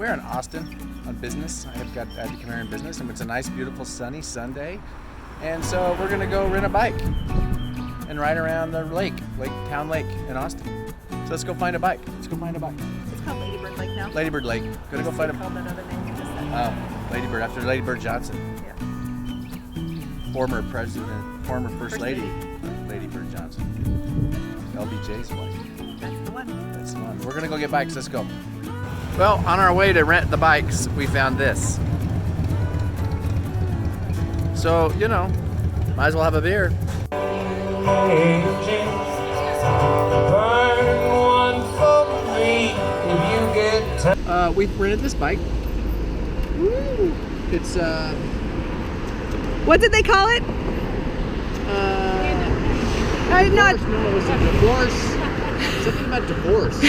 we're in Austin on business. I had to come here in business, and it's a nice, beautiful, sunny Sunday. And so we're gonna go rent a bike and ride around the Town Lake in Austin. So let's go find a bike. It's called Lady Bird Lake now. Lady Bird Lake. Gonna go find a. Called another name. You just said. Lady Bird, after Lady Bird Johnson. Yeah. Former First Lady, Lady Bird Johnson. LBJ's wife. That's the one. That's the one. We're gonna go get bikes. Let's go. Well, on our way to rent the bikes, we found this. So, you know, might as well have a beer. We rented this bike. Woo. It's What did they call it? Not. No, it was a divorce. Something about divorce.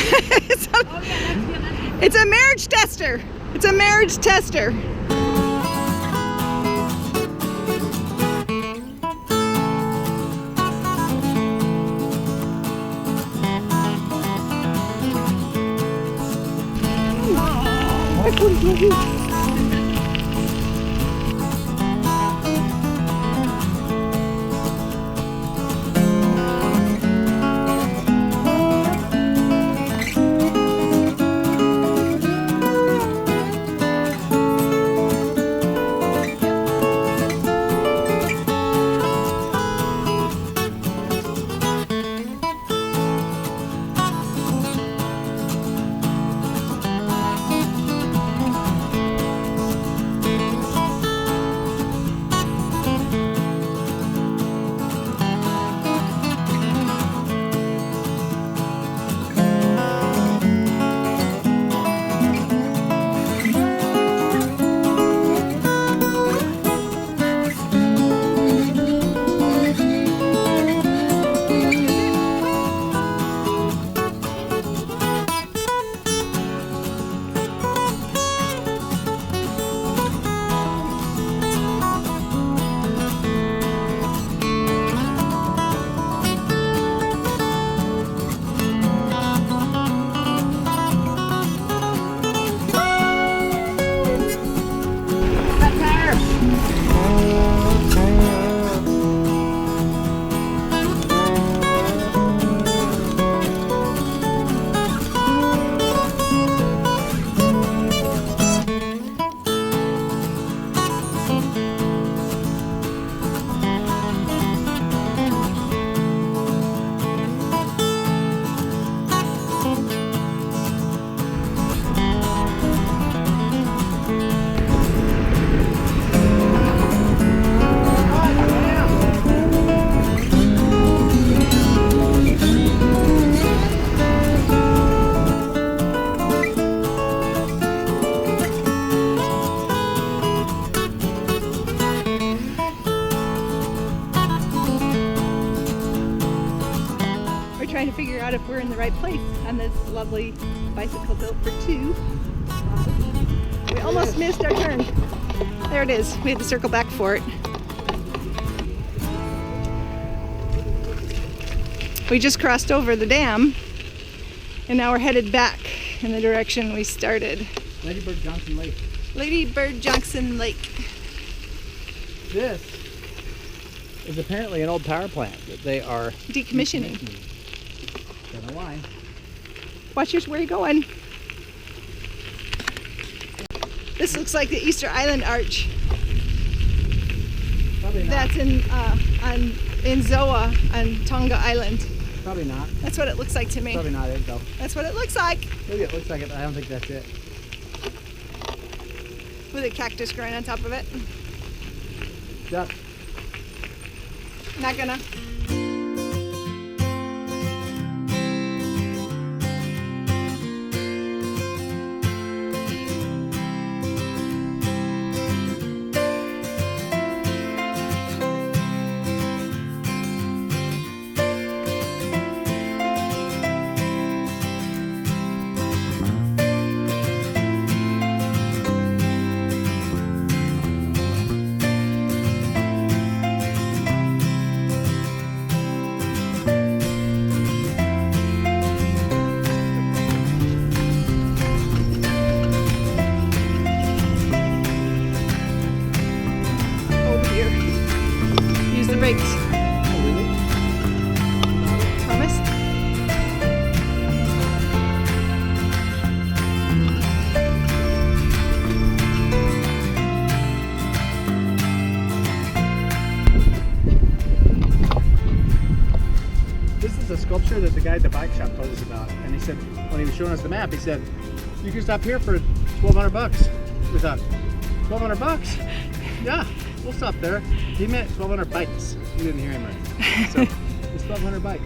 It's a marriage tester. It's a marriage tester. Trying to figure out if we're in the right place on this lovely bicycle built for two. We almost missed our turn. There it is. We had to circle back for it. We just crossed over the dam and now we're headed back in the direction we started. Lady Bird Johnson Lake. Lady Bird Johnson Lake. This is apparently an old power plant that they are Decommissioning. Got a line. Watch where you're going. This looks like the Easter Island Arch. Probably not. That's in Zoa on Tonga Island. Probably not. That's what it looks like to me. Probably not it though. That's what it looks like. Maybe it looks like it, but I don't think that's it. With a cactus growing on top of it. Duck. Not gonna. brakes. Promise? This is a sculpture that the guy at the bike shop told us about, and he said when he was showing us the map, he said you can stop here for $1,200. We thought, $1,200? Yeah, we'll stop there. He meant 1,200 bikes. We didn't hear him right. So it's 1,200 bikes.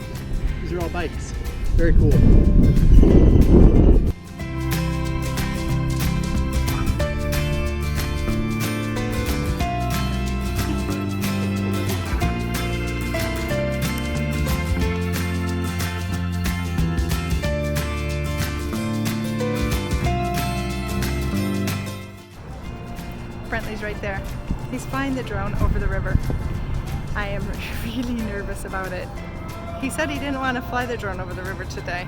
These are all bikes. Very cool. Brentley's right there. He's flying the drone over the river. I am really nervous about it. He said he didn't want to fly the drone over the river today,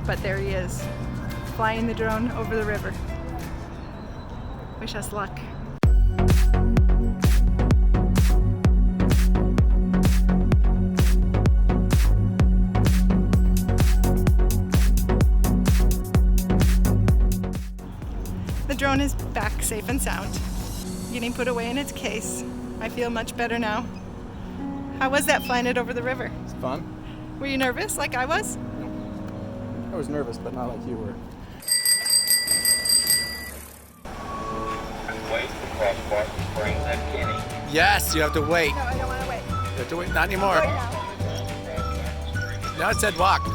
but there he is, flying the drone over the river. Wish us luck. The drone is back safe and sound, getting put away in its case. I feel much better now. How was that flying it over the river? It's fun. Were you nervous like I was? I was nervous, but not like you were. Wait to cross Barton Springs at Kenny. Yes, you have to wait. No, I don't want to wait. You have to wait. Not anymore. Right now. Now it said walk.